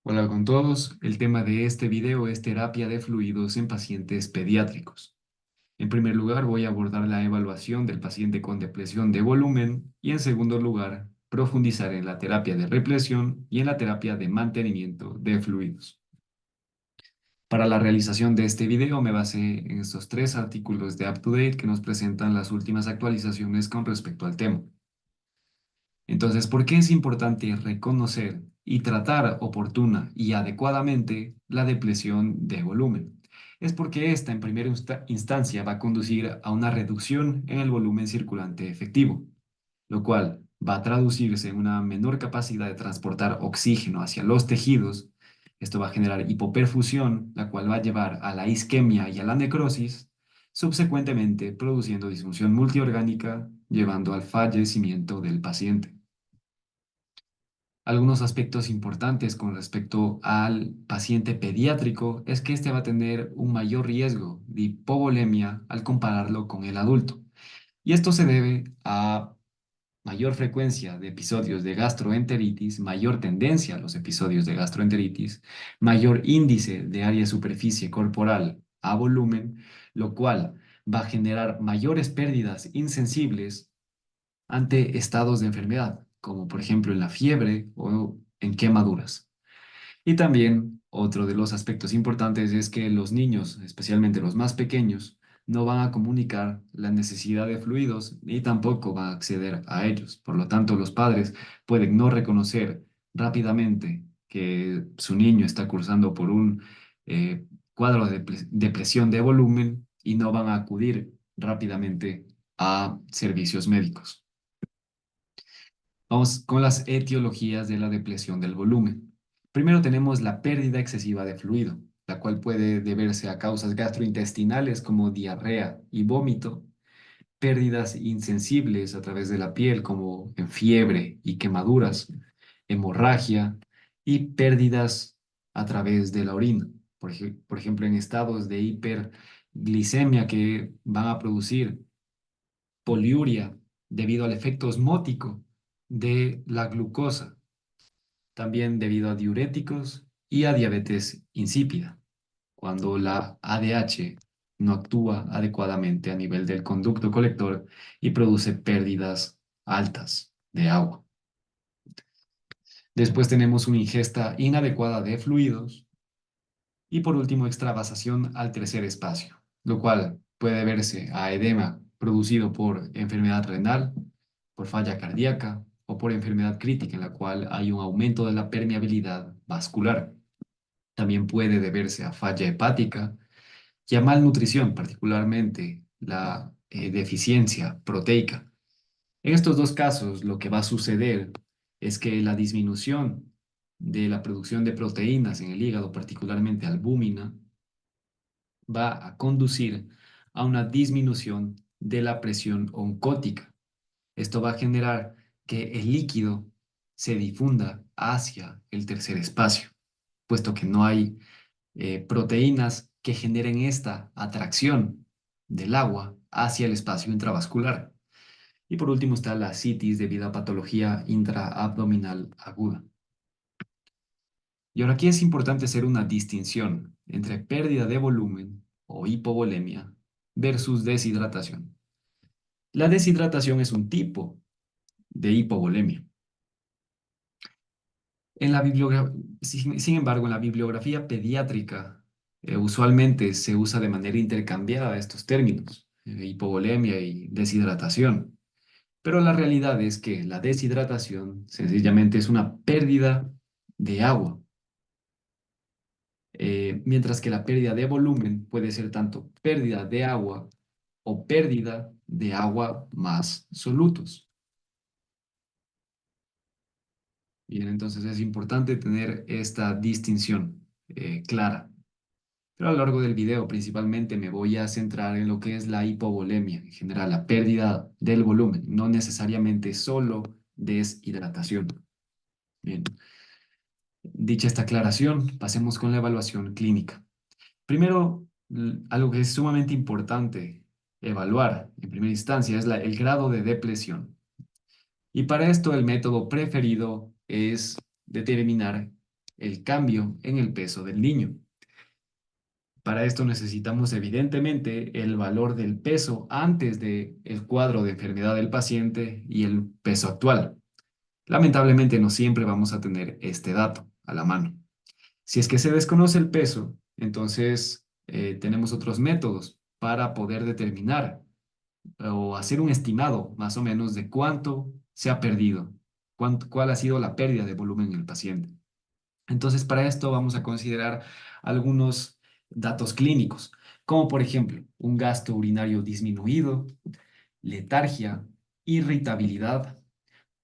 Hola con todos, el tema de este video es terapia de fluidos en pacientes pediátricos. En primer lugar, voy a abordar la evaluación del paciente con depresión de volumen y en segundo lugar, profundizar en la terapia de represión y en la terapia de mantenimiento de fluidos. Para la realización de este video me basé en estos tres artículos de UpToDate que nos presentan las últimas actualizaciones con respecto al tema. Entonces, ¿por qué es importante reconocer y tratar oportuna y adecuadamente la depresión de volumen? Es porque esta en primera instancia va a conducir a una reducción en el volumen circulante efectivo, lo cual va a traducirse en una menor capacidad de transportar oxígeno hacia los tejidos. Esto va a generar hipoperfusión, la cual va a llevar a la isquemia y a la necrosis, subsecuentemente produciendo disfunción multiorgánica, llevando al fallecimiento del paciente. Algunos aspectos importantes con respecto al paciente pediátrico es que este va a tener un mayor riesgo de hipovolemia al compararlo con el adulto. Y esto se debe a mayor frecuencia de episodios de gastroenteritis, mayor tendencia a los episodios de gastroenteritis, mayor índice de área de superficie corporal a volumen, lo cual va a generar mayores pérdidas insensibles ante estados de enfermedad, como por ejemplo en la fiebre o en quemaduras. Y también otro de los aspectos importantes es que los niños, especialmente los más pequeños, no van a comunicar la necesidad de fluidos ni tampoco van a acceder a ellos. Por lo tanto, los padres pueden no reconocer rápidamente que su niño está cursando por un cuadro de depresión de volumen y no van a acudir rápidamente a servicios médicos. Vamos con las etiologías de la depresión del volumen. Primero tenemos la pérdida excesiva de fluido, la cual puede deberse a causas gastrointestinales como diarrea y vómito, pérdidas insensibles a través de la piel como en fiebre y quemaduras, hemorragia y pérdidas a través de la orina. Por ejemplo, en estados de hiperglicemia que van a producir poliuria debido al efecto osmótico de la glucosa, también debido a diuréticos y a diabetes insípida, cuando la ADH no actúa adecuadamente a nivel del conducto colector y produce pérdidas altas de agua. Después tenemos una ingesta inadecuada de fluidos y por último extravasación al tercer espacio, lo cual puede deberse a edema producido por enfermedad renal, por falla cardíaca o por enfermedad crítica en la cual hay un aumento de la permeabilidad vascular. También puede deberse a falla hepática y a malnutrición, particularmente la deficiencia proteica. En estos dos casos, lo que va a suceder es que la disminución de la producción de proteínas en el hígado, particularmente albúmina, va a conducir a una disminución de la presión oncótica. Esto va a generar que el líquido se difunda hacia el tercer espacio, puesto que no hay proteínas que generen esta atracción del agua hacia el espacio intravascular. Y por último está la citis debido a patología intraabdominal aguda. Y ahora aquí es importante hacer una distinción entre pérdida de volumen o hipovolemia versus deshidratación. La deshidratación es un tipo de hipovolemia. Sin embargo, en la bibliografía pediátrica usualmente se usa de manera intercambiada estos términos, hipovolemia y deshidratación. Pero la realidad es que la deshidratación sencillamente es una pérdida de agua, mientras que la pérdida de volumen puede ser tanto pérdida de agua o pérdida de agua más solutos. Bien, entonces es importante tener esta distinción clara. Pero a lo largo del video principalmente me voy a centrar en lo que es la hipovolemia, en general la pérdida del volumen, no necesariamente solo deshidratación. Bien, dicha esta aclaración, pasemos con la evaluación clínica. Primero, algo que es sumamente importante evaluar en primera instancia es el grado de depresión. Y para esto el método preferido es determinar el cambio en el peso del niño. Para esto necesitamos evidentemente el valor del peso antes del cuadro de enfermedad del paciente y el peso actual. Lamentablemente no siempre vamos a tener este dato a la mano. Si es que se desconoce el peso, entonces tenemos otros métodos para poder determinar o hacer un estimado más o menos de cuánto se ha perdido, cuál ha sido la pérdida de volumen en el paciente. Entonces, para esto vamos a considerar algunos datos clínicos, como por ejemplo un gasto urinario disminuido, letargia, irritabilidad,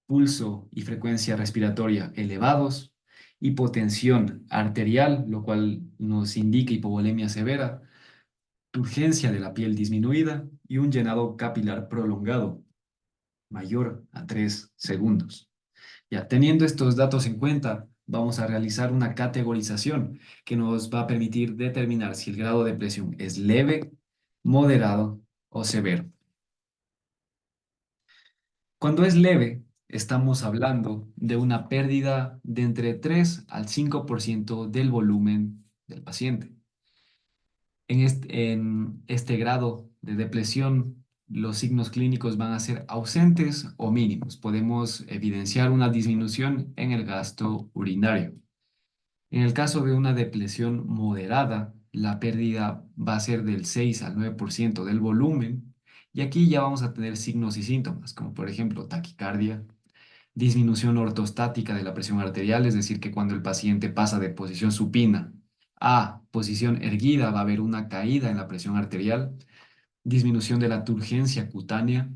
pulso y frecuencia respiratoria elevados, hipotensión arterial, lo cual nos indica hipovolemia severa, turgencia de la piel disminuida y un llenado capilar prolongado mayor a 3 segundos. Ya, teniendo estos datos en cuenta, vamos a realizar una categorización que nos va a permitir determinar si el grado de presión es leve, moderado o severo. Cuando es leve, estamos hablando de una pérdida de entre 3 al 5% del volumen del paciente. En este grado de depresión, los signos clínicos van a ser ausentes o mínimos. Podemos evidenciar una disminución en el gasto urinario. En el caso de una depresión moderada, la pérdida va a ser del 6 al 9% del volumen. Y aquí ya vamos a tener signos y síntomas, como por ejemplo taquicardia, disminución ortostática de la presión arterial, es decir, que cuando el paciente pasa de posición supina a posición erguida va a haber una caída en la presión arterial, disminución de la turgencia cutánea,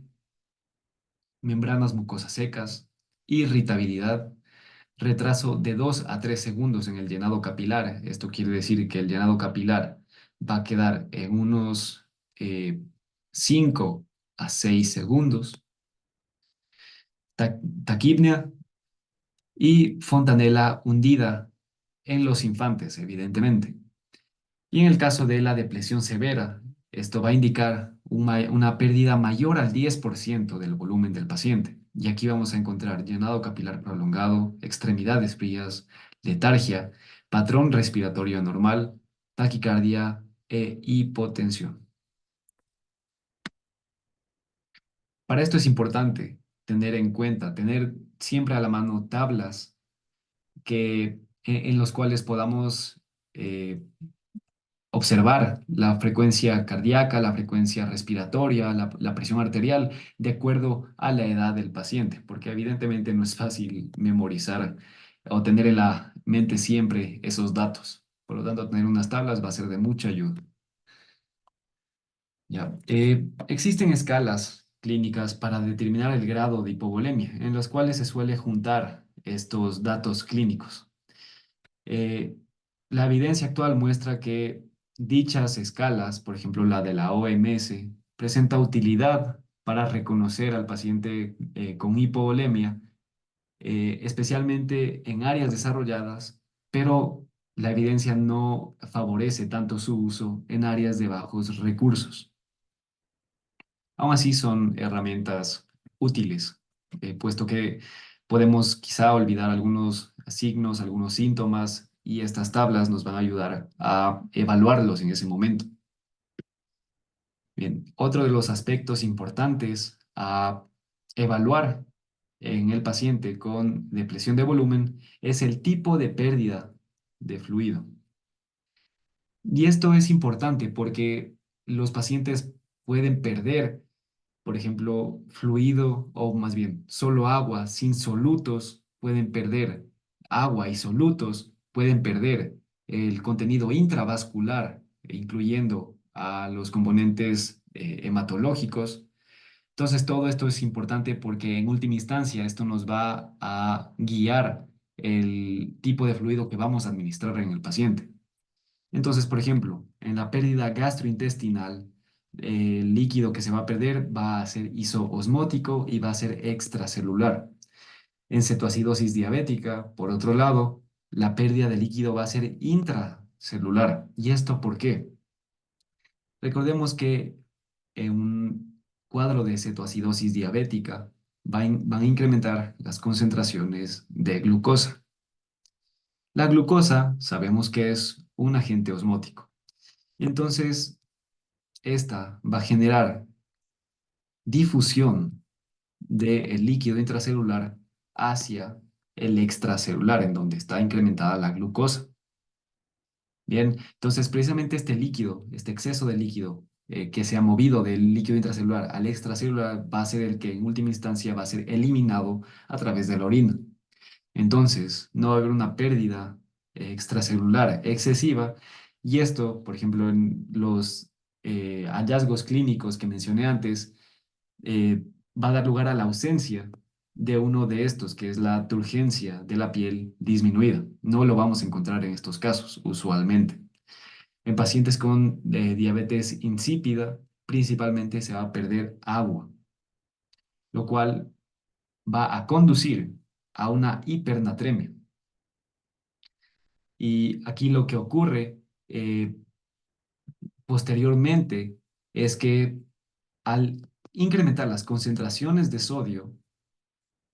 membranas mucosas secas, irritabilidad, retraso de 2 a 3 segundos en el llenado capilar. Esto quiere decir que el llenado capilar va a quedar en unos 5 a 6 segundos. Taquipnea y fontanela hundida en los infantes, evidentemente. Y en el caso de la depresión severa, esto va a indicar una pérdida mayor al 10% del volumen del paciente. Y aquí vamos a encontrar llenado capilar prolongado, extremidades frías, letargia, patrón respiratorio anormal, taquicardia e hipotensión. Para esto es importante tener en cuenta, tener siempre a la mano tablas en los cuales podamos eh, observar la frecuencia cardíaca, la frecuencia respiratoria, la presión arterial, de acuerdo a la edad del paciente, porque evidentemente no es fácil memorizar o tener en la mente siempre esos datos. Por lo tanto, tener unas tablas va a ser de mucha ayuda. Ya. Existen escalas clínicas para determinar el grado de hipovolemia, en las cuales se suele juntar estos datos clínicos. Eh, la evidencia actual muestra que dichas escalas, por ejemplo la de la OMS, presenta utilidad para reconocer al paciente con hipovolemia, especialmente en áreas desarrolladas, pero la evidencia no favorece tanto su uso en áreas de bajos recursos. Aún así son herramientas útiles, puesto que podemos quizá olvidar algunos signos, algunos síntomas y estas tablas nos van a ayudar a evaluarlos en ese momento. Bien, otro de los aspectos importantes a evaluar en el paciente con depresión de volumen es el tipo de pérdida de fluido. Y esto es importante porque los pacientes pueden perder, por ejemplo, fluido o más bien solo agua sin solutos, pueden perder agua y solutos, pueden perder el contenido intravascular, incluyendo a los componentes hematológicos. Entonces, todo esto es importante porque en última instancia esto nos va a guiar el tipo de fluido que vamos a administrar en el paciente. Entonces, por ejemplo, en la pérdida gastrointestinal, el líquido que se va a perder va a ser isoosmótico y va a ser extracelular. En cetoacidosis diabética, por otro lado, la pérdida de líquido va a ser intracelular. ¿Y esto por qué? Recordemos que en un cuadro de cetoacidosis diabética van a incrementar las concentraciones de glucosa. La glucosa sabemos que es un agente osmótico. Y entonces, esta va a generar difusión del líquido intracelular hacia el extracelular, en donde está incrementada la glucosa. Bien, entonces precisamente este líquido, este exceso de líquido que se ha movido del líquido intracelular al extracelular va a ser el que en última instancia va a ser eliminado a través de la orina. Entonces, no va a haber una pérdida extracelular excesiva y esto, por ejemplo, en los hallazgos clínicos que mencioné antes, va a dar lugar a la ausencia de uno de estos, que es la turgencia de la piel disminuida. No lo vamos a encontrar en estos casos, usualmente. En pacientes con diabetes insípida, principalmente se va a perder agua, lo cual va a conducir a una hipernatremia. Y aquí lo que ocurre posteriormente es que al incrementar las concentraciones de sodio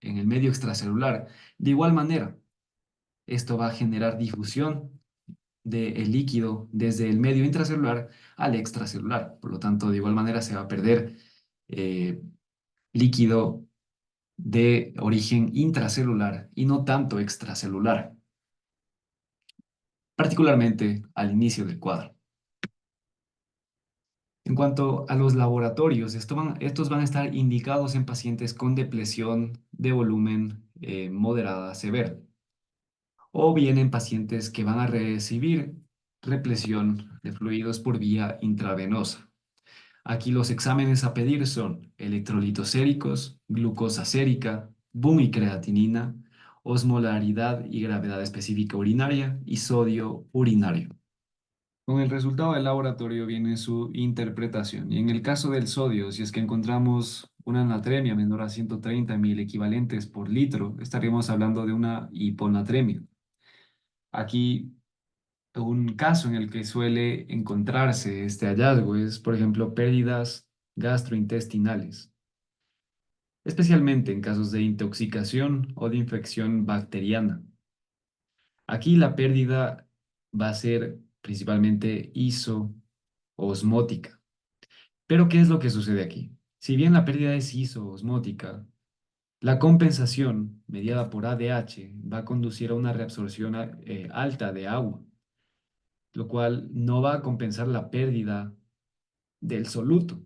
en el medio extracelular, de igual manera, esto va a generar difusión del líquido desde el medio intracelular al extracelular. Por lo tanto, de igual manera se va a perder eh, líquido de origen intracelular y no tanto extracelular, particularmente al inicio del cuadro. En cuanto a los laboratorios, estos van a estar indicados en pacientes con depresión de volumen moderada a severa, o bien en pacientes que van a recibir represión de fluidos por vía intravenosa. Aquí los exámenes a pedir son electrolitos séricos, glucosa sérica, BUN y creatinina, osmolaridad y gravedad específica urinaria y sodio urinario. Con el resultado del laboratorio viene su interpretación. Y en el caso del sodio, si es que encontramos una natremia menor a 130 equivalentes por litro, estaríamos hablando de una hiponatremia. Aquí, un caso en el que suele encontrarse este hallazgo es, por ejemplo, pérdidas gastrointestinales, especialmente en casos de intoxicación o de infección bacteriana. Aquí la pérdida va a ser principalmente isoosmótica. Pero ¿qué es lo que sucede aquí? Si bien la pérdida es isoosmótica, la compensación mediada por ADH va a conducir a una reabsorción alta de agua, lo cual no va a compensar la pérdida del soluto,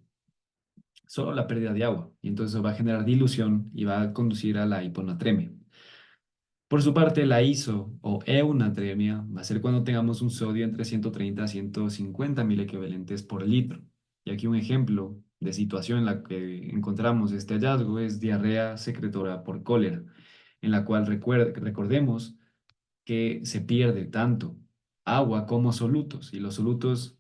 solo la pérdida de agua. Y entonces va a generar dilución y va a conducir a la hiponatremia. Por su parte, la iso o eunatremia va a ser cuando tengamos un sodio entre 130 a 150 equivalentes por litro. Y aquí un ejemplo de situación en la que encontramos este hallazgo es diarrea secretora por cólera, en la cual recordemos que se pierde tanto agua como solutos, y los solutos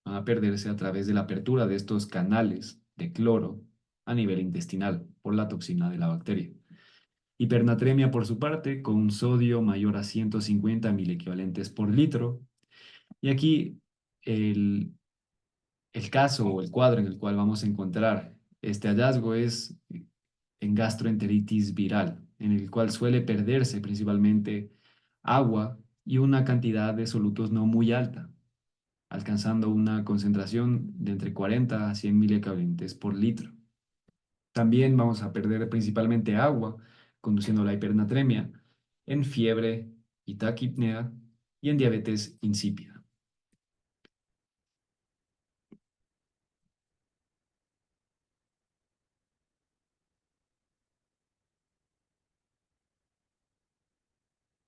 van a perderse a través de la apertura de estos canales de cloro a nivel intestinal por la toxina de la bacteria. Hipernatremia, por su parte, con un sodio mayor a 150 equivalentes por litro. Y aquí el, el caso o el cuadro en el cual vamos a encontrar este hallazgo es en gastroenteritis viral, en el cual suele perderse principalmente agua y una cantidad de solutos no muy alta, alcanzando una concentración de entre 40 a 100 equivalentes por litro. También vamos a perder principalmente agua, conduciendo a la hipernatremia, en fiebre y taquipnea y en diabetes insípida.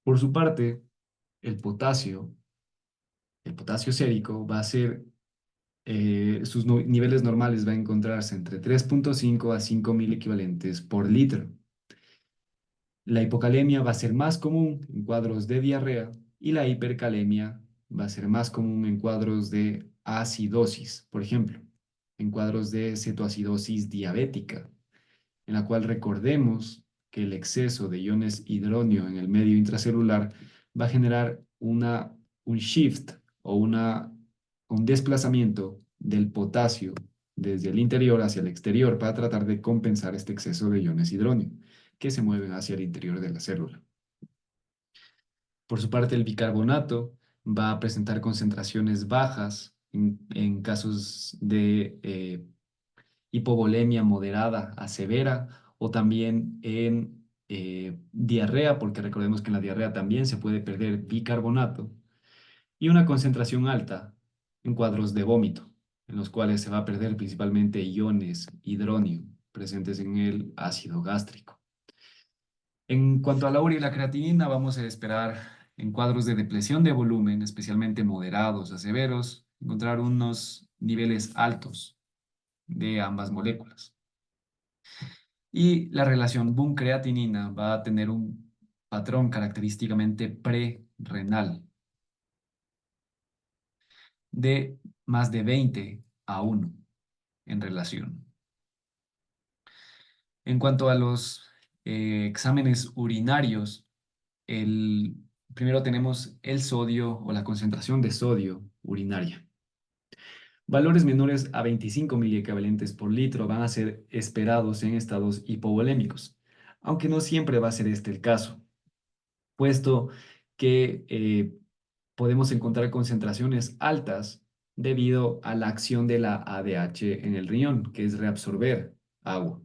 Por su parte, el potasio, el potasio sérico, va a ser, sus niveles normales va a encontrarse entre 3,5 a 5.000 equivalentes por litro. La hipocalemia va a ser más común en cuadros de diarrea y la hipercalemia va a ser más común en cuadros de acidosis, por ejemplo, en cuadros de cetoacidosis diabética, en la cual recordemos que el exceso de iones hidronio en el medio intracelular va a generar un shift o un desplazamiento del potasio desde el interior hacia el exterior para tratar de compensar este exceso de iones hidronio que se mueven hacia el interior de la célula. Por su parte, el bicarbonato va a presentar concentraciones bajas en casos de hipovolemia moderada a severa o también en diarrea, porque recordemos que en la diarrea también se puede perder bicarbonato, y una concentración alta en cuadros de vómito, en los cuales se va a perder principalmente iones hidronio presentes en el ácido gástrico. En cuanto a la urea y la creatinina, vamos a esperar en cuadros de depresión de volumen, especialmente moderados a severos, encontrar unos niveles altos de ambas moléculas. Y la relación BUN-creatinina va a tener un patrón característicamente pre-renal de más de 20:1 en relación. En cuanto a los exámenes urinarios, primero tenemos el sodio o la concentración de sodio urinaria. Valores menores a 25 miliequivalentes por litro van a ser esperados en estados hipovolémicos, aunque no siempre va a ser este el caso, puesto que podemos encontrar concentraciones altas debido a la acción de la ADH en el riñón, que es reabsorber agua.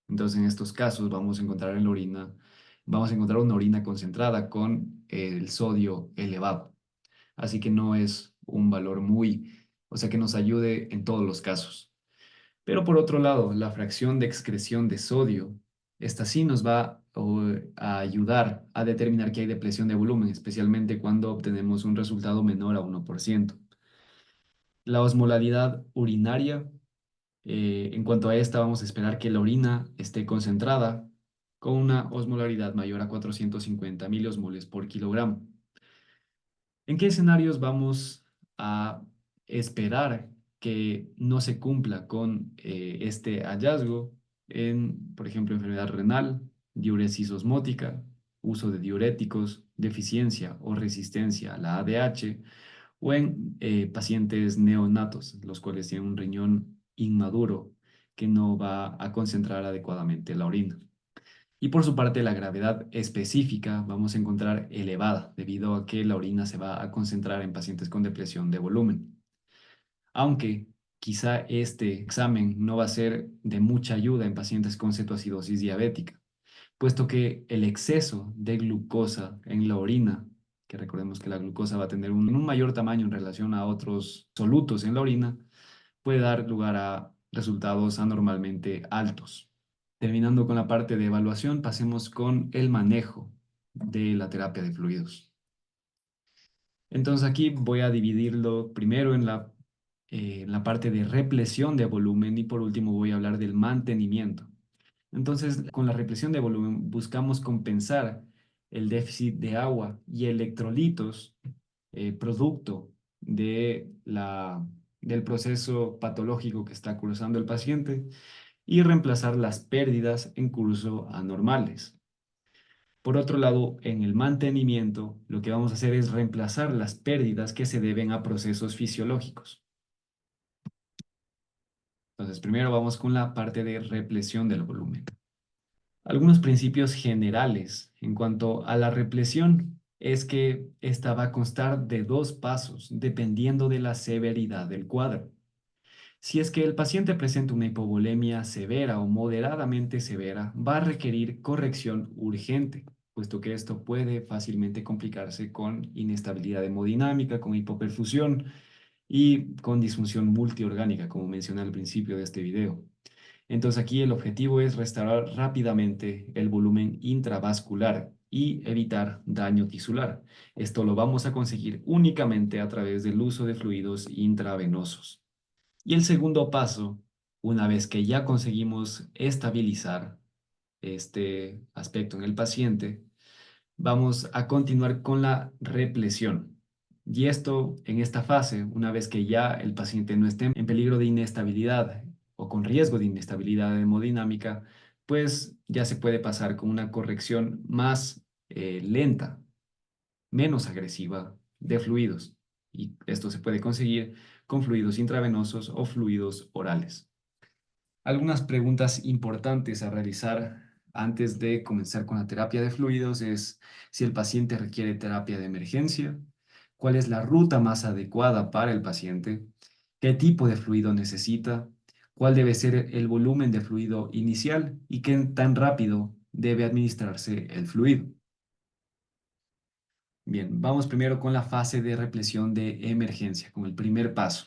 Entonces, en estos casos vamos a encontrar en la orina, vamos a encontrar una orina concentrada con el sodio elevado. Así que no es un valor o sea, que nos ayude en todos los casos. Pero por otro lado, la fracción de excreción de sodio, esta sí nos va a ayudar a determinar que hay depresión de volumen, especialmente cuando obtenemos un resultado menor a 1%. La osmolaridad urinaria, en cuanto a esta, vamos a esperar que la orina esté concentrada con una osmolaridad mayor a 450 miliosmoles por kilogramo. ¿En qué escenarios vamos a esperar que no se cumpla con este hallazgo? Por ejemplo, enfermedad renal, diuresis osmótica, uso de diuréticos, deficiencia o resistencia a la ADH, o en pacientes neonatos, los cuales tienen un riñón inmaduro que no va a concentrar adecuadamente la orina. Y por su parte, la gravedad específica vamos a encontrar elevada debido a que la orina se va a concentrar en pacientes con depresión de volumen. Aunque quizá este examen no va a ser de mucha ayuda en pacientes con cetoacidosis diabética, puesto que el exceso de glucosa en la orina, que recordemos que la glucosa va a tener un mayor tamaño en relación a otros solutos en la orina, puede dar lugar a resultados anormalmente altos. Terminando con la parte de evaluación, pasemos con el manejo de la terapia de fluidos. Entonces aquí voy a dividirlo primero en la parte de represión de volumen y por último voy a hablar del mantenimiento. Entonces, con la represión de volumen buscamos compensar el déficit de agua y electrolitos producto del proceso patológico que está cursando el paciente y reemplazar las pérdidas en curso anormales. Por otro lado, en el mantenimiento, lo que vamos a hacer es reemplazar las pérdidas que se deben a procesos fisiológicos. Entonces, primero vamos con la parte de represión del volumen. Algunos principios generales en cuanto a la represión es que esta va a constar de 2 pasos, dependiendo de la severidad del cuadro. Si es que el paciente presenta una hipovolemia severa o moderadamente severa, va a requerir corrección urgente, puesto que esto puede fácilmente complicarse con inestabilidad hemodinámica, con hipoperfusión y con disfunción multiorgánica, como mencioné al principio de este video. Entonces aquí el objetivo es restaurar rápidamente el volumen intravascular y evitar daño tisular. Esto lo vamos a conseguir únicamente a través del uso de fluidos intravenosos. Y el segundo paso, una vez que ya conseguimos estabilizar este aspecto en el paciente, vamos a continuar con la represión. Y esto, en esta fase, una vez que ya el paciente no esté en peligro de inestabilidad o con riesgo de inestabilidad hemodinámica, pues ya se puede pasar con una corrección más lenta, menos agresiva de fluidos. Y esto se puede conseguir con fluidos intravenosos o fluidos orales. Algunas preguntas importantes a realizar antes de comenzar con la terapia de fluidos es si el paciente requiere terapia de emergencia, cuál es la ruta más adecuada para el paciente, qué tipo de fluido necesita, cuál debe ser el volumen de fluido inicial y qué tan rápido debe administrarse el fluido. Bien, vamos primero con la fase de represión de emergencia, con el primer paso.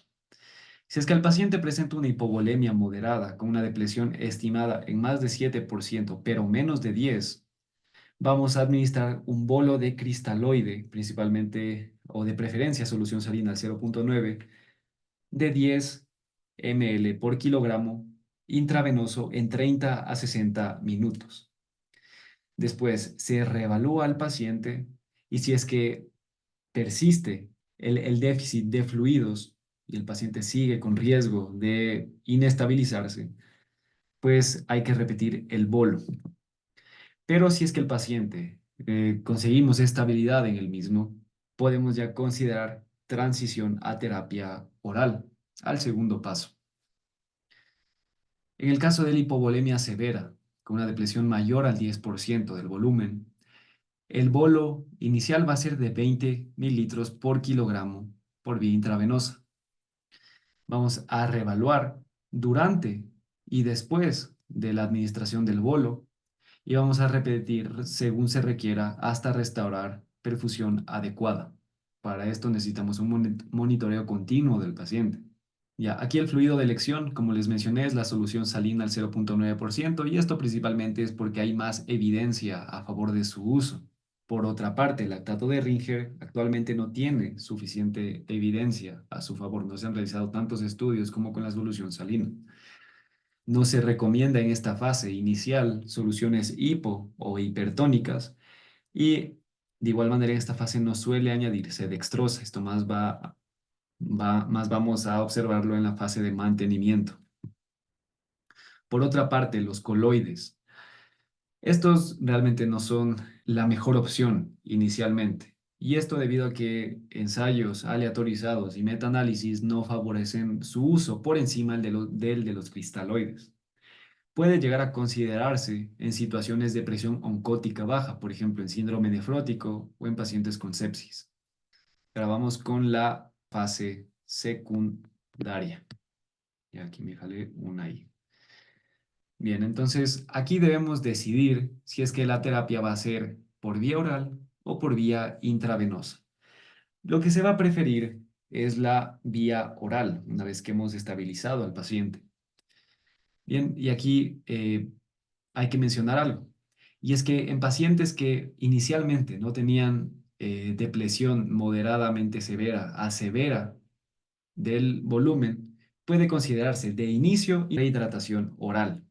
Si es que el paciente presenta una hipovolemia moderada con una depresión estimada en más de 7%, pero menos de 10%, vamos a administrar un bolo de cristaloide, principalmente o de preferencia solución salina al 0,9 de 10 ml por kilogramo intravenoso en 30 a 60 minutos. Después se reevalúa al paciente y si es que persiste el déficit de fluidos y el paciente sigue con riesgo de inestabilizarse, pues hay que repetir el bolo. Pero si es que el paciente conseguimos estabilidad en el mismo, podemos ya considerar transición a terapia oral, al segundo paso. En el caso de la hipovolemia severa, con una depresión mayor al 10% del volumen, el bolo inicial va a ser de 20 mililitros por kilogramo por vía intravenosa. Vamos a reevaluar durante y después de la administración del bolo y vamos a repetir según se requiera hasta restaurar perfusión adecuada. Para esto necesitamos un monitoreo continuo del paciente. Ya, aquí el fluido de elección, como les mencioné, es la solución salina al 0,9% y esto principalmente es porque hay más evidencia a favor de su uso. Por otra parte, el lactato de Ringer actualmente no tiene suficiente evidencia a su favor. No se han realizado tantos estudios como con la solución salina. No se recomienda en esta fase inicial soluciones hipo o hipertónicas y de igual manera en esta fase no suele añadirse dextrosa. Esto más vamos a observarlo en la fase de mantenimiento. Por otra parte, los coloides. Estos realmente no son la mejor opción inicialmente. Y esto debido a que ensayos aleatorizados y metaanálisis no favorecen su uso por encima del de los cristaloides. Puede llegar a considerarse en situaciones de presión oncótica baja, por ejemplo, en síndrome nefrótico o en pacientes con sepsis. Ahora vamos con la fase secundaria. Y aquí me jalé una I. Bien, entonces aquí debemos decidir si es que la terapia va a ser por vía oral o por vía intravenosa. Lo que se va a preferir es la vía oral, una vez que hemos estabilizado al paciente. Bien, y aquí hay que mencionar algo, y es que en pacientes que inicialmente no tenían depresión moderadamente severa a severa del volumen, puede considerarse de inicio rehidratación oral,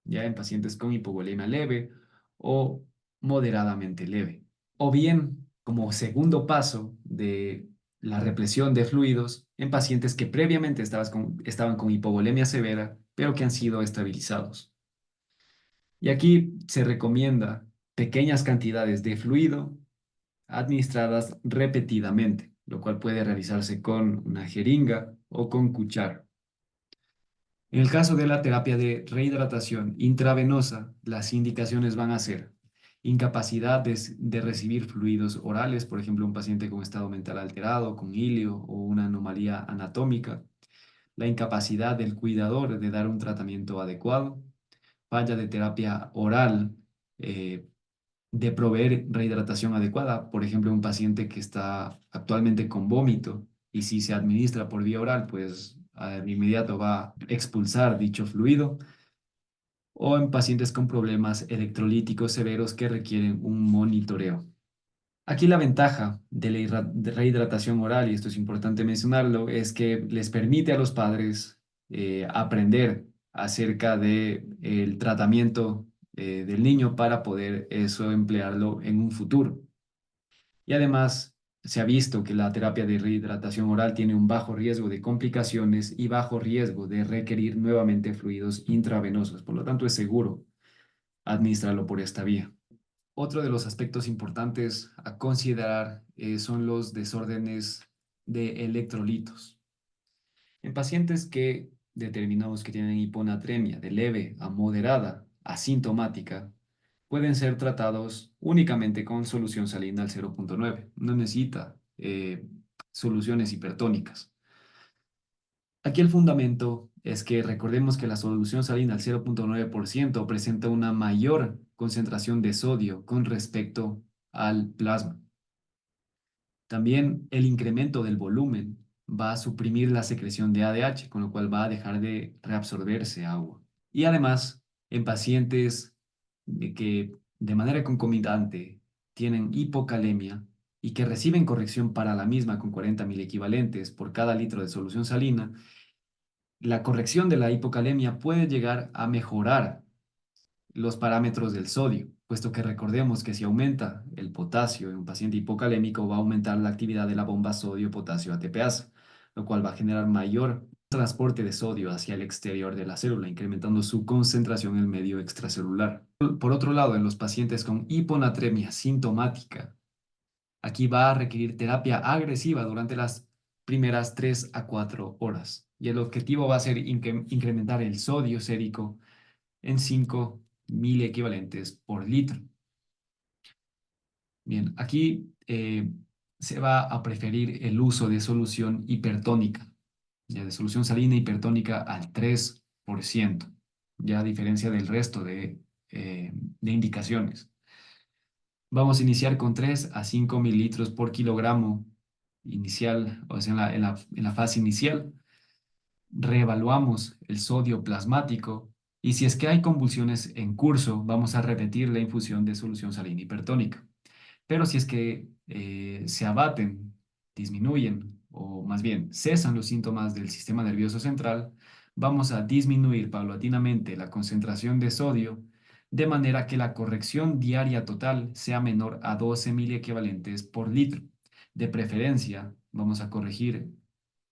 ya en pacientes con hipovolemia leve o moderadamente leve. O bien, como segundo paso de la represión de fluidos en pacientes que previamente estaban con hipovolemia severa, pero que han sido estabilizados. Y aquí se recomienda pequeñas cantidades de fluido administradas repetidamente, lo cual puede realizarse con una jeringa o con cuchara. En el caso de la terapia de rehidratación intravenosa, las indicaciones van a ser incapacidad de recibir fluidos orales, por ejemplo, un paciente con estado mental alterado, con hilio o una anomalía anatómica, la incapacidad del cuidador de dar un tratamiento adecuado, falla de terapia oral, eh, de proveer rehidratación adecuada, por ejemplo, un paciente que está actualmente con vómito y si se administra por vía oral, pues de inmediato va a expulsar dicho fluido, o en pacientes con problemas electrolíticos severos que requieren un monitoreo. Aquí la ventaja de la de rehidratación oral, y esto es importante mencionarlo, es que les permite a los padres aprender acerca del tratamiento del niño para poder eso emplearlo en un futuro. Y además se ha visto que la terapia de rehidratación oral tiene un bajo riesgo de complicaciones y bajo riesgo de requerir nuevamente fluidos intravenosos. Por lo tanto, es seguro administrarlo por esta vía. Otro de los aspectos importantes a considerar son los desórdenes de electrolitos. En pacientes que determinamos que tienen hiponatremia de leve a moderada, asintomática, pueden ser tratados únicamente con solución salina al 0,9. No necesita soluciones hipertónicas. Aquí el fundamento es que recordemos que la solución salina al 0,9% presenta una mayor concentración de sodio con respecto al plasma. También el incremento del volumen va a suprimir la secreción de ADH, con lo cual va a dejar de reabsorberse agua. Y además, en pacientes que de manera concomitante tienen hipocalemia y que reciben corrección para la misma con 40 equivalentes por cada litro de solución salina, la corrección de la hipocalemia puede llegar a mejorar los parámetros del sodio, puesto que recordemos que si aumenta el potasio en un paciente hipocalémico, va a aumentar la actividad de la bomba sodio-potasio ATPasa, lo cual va a generar mayor transporte de sodio hacia el exterior de la célula, incrementando su concentración en el medio extracelular. Por otro lado, en los pacientes con hiponatremia sintomática, aquí va a requerir terapia agresiva durante las primeras 3 a 4 horas. Y el objetivo va a ser incrementar el sodio sérico en 5 equivalentes por litro. Bien, aquí se va a preferir el uso de solución hipertónica, ya de solución salina hipertónica al 3%, ya a diferencia del resto de indicaciones. Vamos a iniciar con 3 a 5 mililitros por kilogramo inicial, o sea, en la fase inicial. Reevaluamos el sodio plasmático y si es que hay convulsiones en curso, vamos a repetir la infusión de solución salina hipertónica. Pero si es que se abaten, disminuyen o más bien cesan los síntomas del sistema nervioso central, vamos a disminuir paulatinamente la concentración de sodio de manera que la corrección diaria total sea menor a 12 equivalentes por litro. De preferencia, vamos a corregir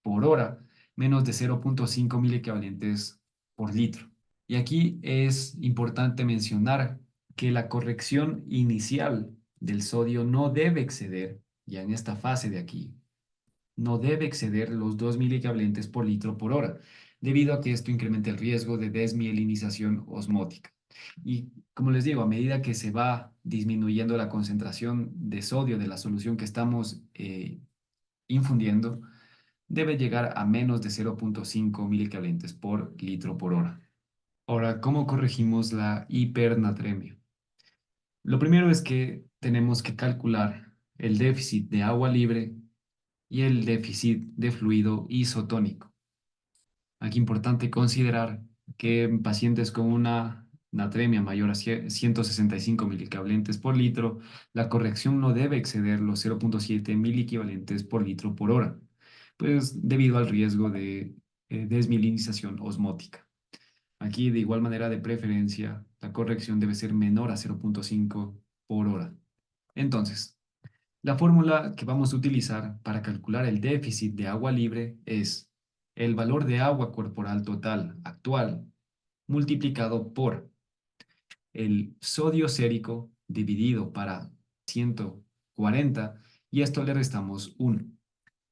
por hora menos de 0,5 equivalentes por litro. Y aquí es importante mencionar que la corrección inicial del sodio no debe exceder, ya en esta fase de aquí, no debe exceder los 2 equivalentes por litro por hora, debido a que esto incrementa el riesgo de desmielinización osmótica. Y como les digo, a medida que se va disminuyendo la concentración de sodio de la solución que estamos infundiendo, debe llegar a menos de 0,5 equivalentes por litro por hora. Ahora, ¿cómo corregimos la hipernatremia? Lo primero es que tenemos que calcular el déficit de agua libre y el déficit de fluido isotónico. Aquí es importante considerar que en pacientes con una natremia mayor a 165 equivalentes por litro, la corrección no debe exceder los 0,7 equivalentes por litro por hora, pues debido al riesgo de desmilinización osmótica. Aquí, de igual manera, de preferencia, la corrección debe ser menor a 0,5 por hora. Entonces, la fórmula que vamos a utilizar para calcular el déficit de agua libre es el valor de agua corporal total actual multiplicado por el sodio sérico dividido para 140 y esto le restamos 1.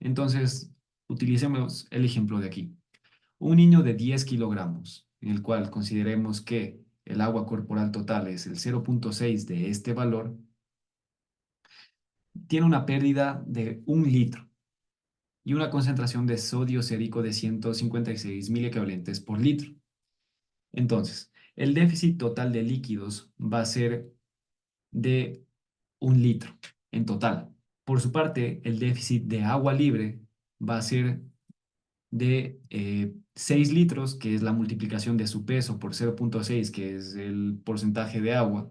Entonces, utilicemos el ejemplo de aquí. Un niño de 10 kilogramos, en el cual consideremos que el agua corporal total es el 0,6 de este valor, tiene una pérdida de 1 litro y una concentración de sodio sérico de 156 equivalentes por litro. Entonces, el déficit total de líquidos va a ser de 1 litro en total. Por su parte, el déficit de agua libre va a ser de 6 litros, que es la multiplicación de su peso por 0,6, que es el porcentaje de agua,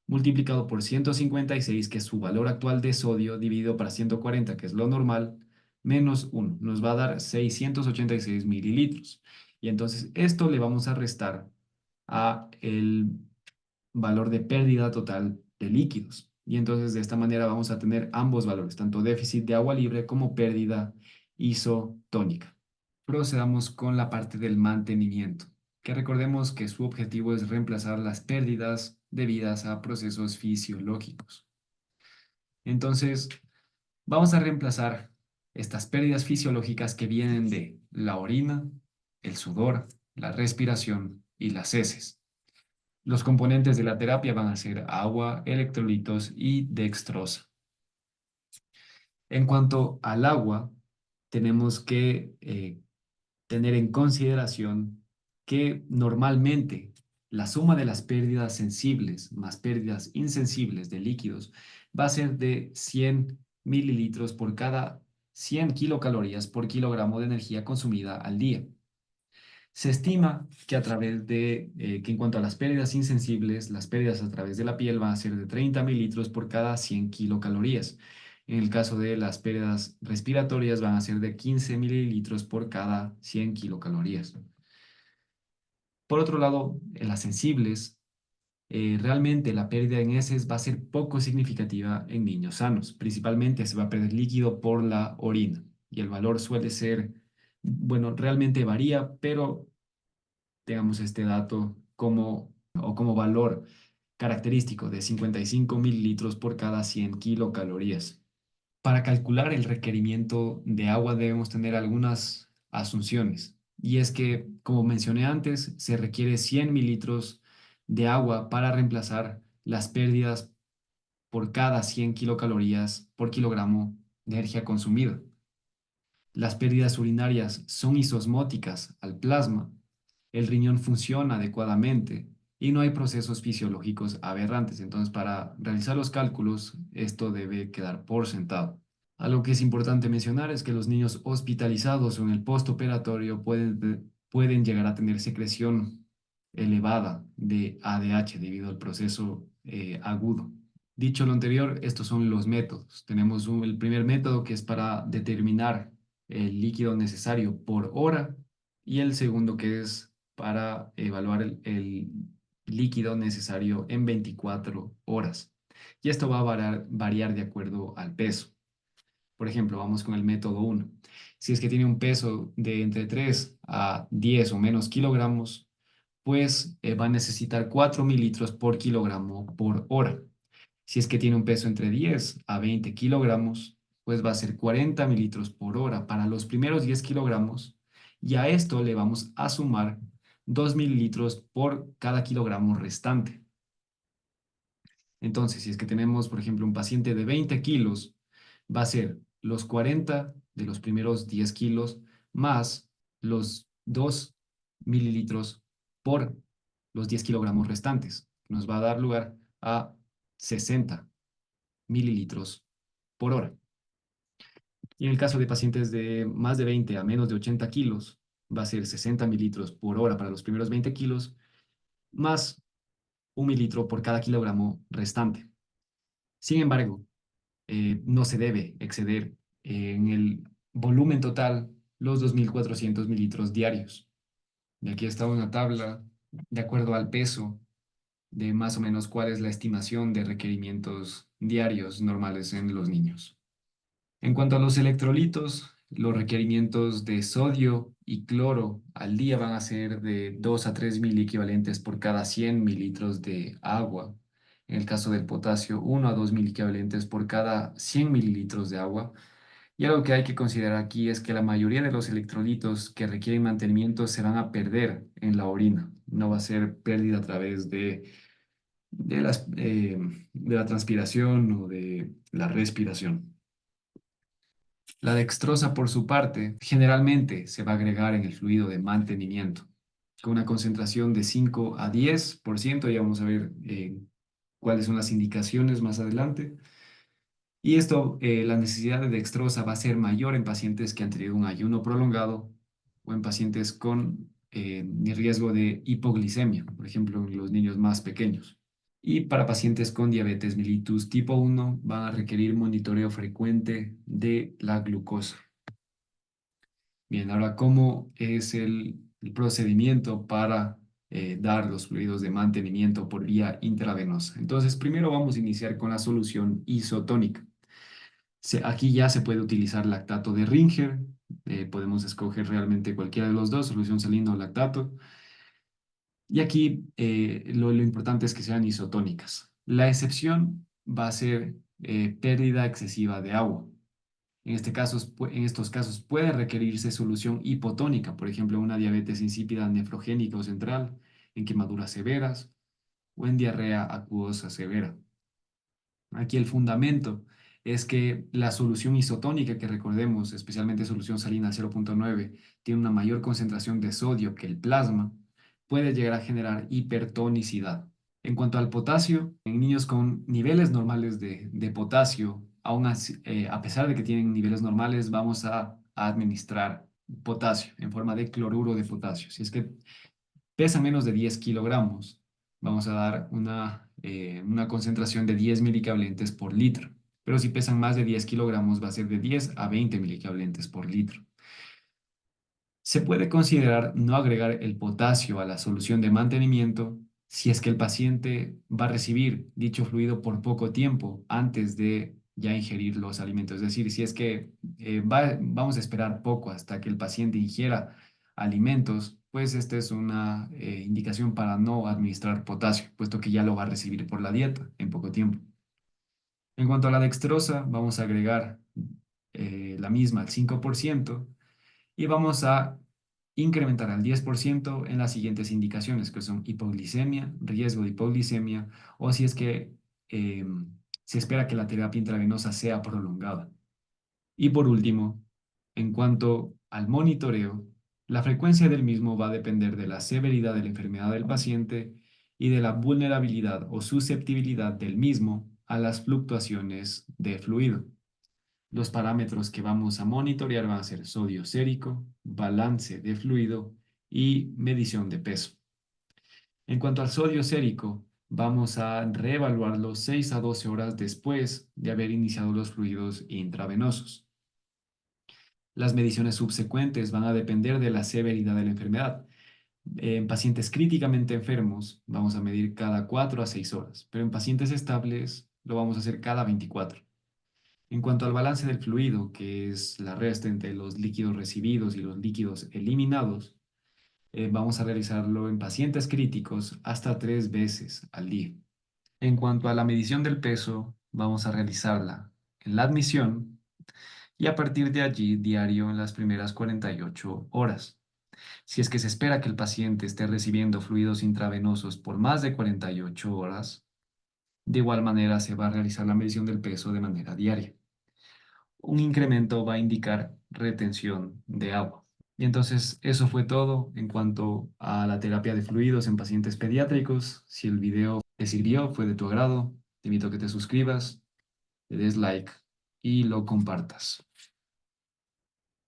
multiplicado por 156, que es su valor actual de sodio, dividido para 140, que es lo normal, menos 1, nos va a dar 686 mililitros. Y entonces esto le vamos a restar a el valor de pérdida total de líquidos. Y entonces de esta manera vamos a tener ambos valores, tanto déficit de agua libre como pérdida isotónica. Procedamos con la parte del mantenimiento, que recordemos que su objetivo es reemplazar las pérdidas debidas a procesos fisiológicos. Entonces, vamos a reemplazar estas pérdidas fisiológicas que vienen de la orina, el sudor, la respiración y las heces. Los componentes de la terapia van a ser agua, electrolitos y dextrosa. En cuanto al agua, tenemos que tener en consideración que normalmente la suma de las pérdidas sensibles más pérdidas insensibles de líquidos va a ser de 100 mililitros por cada 100 kilocalorías por kilogramo de energía consumida al día. Se estima que que en cuanto a las pérdidas insensibles, las pérdidas a través de la piel van a ser de 30 mililitros por cada 100 kilocalorías. En el caso de las pérdidas respiratorias van a ser de 15 mililitros por cada 100 kilocalorías. Por otro lado, en las sensibles, realmente la pérdida en heces va a ser poco significativa en niños sanos. Principalmente se va a perder líquido por la orina y el valor suele ser, bueno, realmente varía, pero tengamos este dato como valor característico de 55 mililitros por cada 100 kilocalorías. Para calcular el requerimiento de agua debemos tener algunas asunciones. Y es que, como mencioné antes, se requiere 100 mililitros de agua para reemplazar las pérdidas por cada 100 kilocalorías por kilogramo de energía consumida. Las pérdidas urinarias son isosmóticas al plasma, el riñón funciona adecuadamente y no hay procesos fisiológicos aberrantes. Entonces, para realizar los cálculos, esto debe quedar por sentado. Algo que es importante mencionar es que los niños hospitalizados o en el postoperatorio pueden llegar a tener secreción elevada de ADH debido al proceso agudo. Dicho lo anterior, estos son los métodos. Tenemos el primer método que es para determinar el líquido necesario por hora y el segundo que es para evaluar el líquido necesario en 24 horas. Y esto va a variar de acuerdo al peso. Por ejemplo, vamos con el método uno. Si es que tiene un peso de entre 3 a 10 o menos kilogramos, pues va a necesitar 4 mililitros por kilogramo por hora. Si es que tiene un peso entre 10 a 20 kilogramos, pues va a ser 40 mililitros por hora para los primeros 10 kilogramos. Y a esto le vamos a sumar 2 mililitros por cada kilogramo restante. Entonces, si es que tenemos, por ejemplo, un paciente de 20 kilos, va a ser los 40 de los primeros 10 kilos más los 2 mililitros por los 10 kilogramos restantes. Nos va a dar lugar a 60 mililitros por hora. Y en el caso de pacientes de más de 20 a menos de 80 kilos, va a ser 60 mililitros por hora para los primeros 20 kilos, más 1 mililitro por cada kilogramo restante. Sin embargo, no se debe exceder en el volumen total los 2.400 mililitros diarios. Y aquí está una tabla de acuerdo al peso de más o menos cuál es la estimación de requerimientos diarios normales en los niños. En cuanto a los electrolitos, los requerimientos de sodio y cloro al día van a ser de 2 a 3 mil equivalentes por cada 100 mililitros de agua. En el caso del potasio, 1 a 2 mil equivalentes por cada 100 mililitros de agua. Y algo que hay que considerar aquí es que la mayoría de los electrolitos que requieren mantenimiento se van a perder en la orina. No va a ser pérdida a través de la transpiración o de la respiración. La dextrosa, por su parte, generalmente se va a agregar en el fluido de mantenimiento, con una concentración de 5 a 10%. Ya vamos a ver cuáles son las indicaciones más adelante. Y esto, la necesidad de dextrosa va a ser mayor en pacientes que han tenido un ayuno prolongado o en pacientes con riesgo de hipoglicemia, por ejemplo, en los niños más pequeños. Y para pacientes con diabetes mellitus tipo 1 van a requerir monitoreo frecuente de la glucosa. Bien, ahora, ¿cómo es el procedimiento para dar los fluidos de mantenimiento por vía intravenosa? Entonces, primero vamos a iniciar con la solución isotónica. Aquí ya se puede utilizar lactato de Ringer, podemos escoger realmente cualquiera de los dos, solución salina o lactato. Y aquí lo importante es que sean isotónicas. La excepción va a ser pérdida excesiva de agua. En estos casos puede requerirse solución hipotónica, por ejemplo, una diabetes insípida nefrogénica o central, en quemaduras severas, o en diarrea acuosa severa. Aquí el fundamento es que la solución isotónica, que recordemos, especialmente solución salina al 0,9, tiene una mayor concentración de sodio que el plasma, puede llegar a generar hipertonicidad. En cuanto al potasio, en niños con niveles normales de potasio, aún así, a pesar de que tienen niveles normales, vamos a administrar potasio en forma de cloruro de potasio. Si es que pesa menos de 10 kilogramos, vamos a dar una concentración de 10 milicablentes por litro. Pero si pesan más de 10 kilogramos, va a ser de 10 a 20 milicablentes por litro. Se puede considerar no agregar el potasio a la solución de mantenimiento si es que el paciente va a recibir dicho fluido por poco tiempo antes de ya ingerir los alimentos. Es decir, si es que vamos a esperar poco hasta que el paciente ingiera alimentos, pues esta es una indicación para no administrar potasio, puesto que ya lo va a recibir por la dieta en poco tiempo. En cuanto a la dextrosa, vamos a agregar la misma al 5% y vamos a incrementar al 10% en las siguientes indicaciones, que son hipoglicemia, riesgo de hipoglicemia, o si es que eh, se espera que la terapia intravenosa sea prolongada. Y por último, en cuanto al monitoreo, la frecuencia del mismo va a depender de la severidad de la enfermedad del paciente y de la vulnerabilidad o susceptibilidad del mismo a las fluctuaciones de fluido. Los parámetros que vamos a monitorear van a ser sodio sérico, balance de fluido y medición de peso. En cuanto al sodio sérico, vamos a reevaluarlo 6 a 12 horas después de haber iniciado los fluidos intravenosos. Las mediciones subsecuentes van a depender de la severidad de la enfermedad. En pacientes críticamente enfermos vamos a medir cada 4 a 6 horas, pero en pacientes estables lo vamos a hacer cada 24. En cuanto al balance del fluido, que es la resta entre los líquidos recibidos y los líquidos eliminados, vamos a realizarlo en pacientes críticos hasta 3 veces al día. En cuanto a la medición del peso, vamos a realizarla en la admisión y a partir de allí diario en las primeras 48 horas. Si es que se espera que el paciente esté recibiendo fluidos intravenosos por más de 48 horas, de igual manera se va a realizar la medición del peso de manera diaria. Un incremento va a indicar retención de agua. Y entonces eso fue todo en cuanto a la terapia de fluidos en pacientes pediátricos. Si el video te sirvió, fue de tu agrado, te invito a que te suscribas, le des like y lo compartas.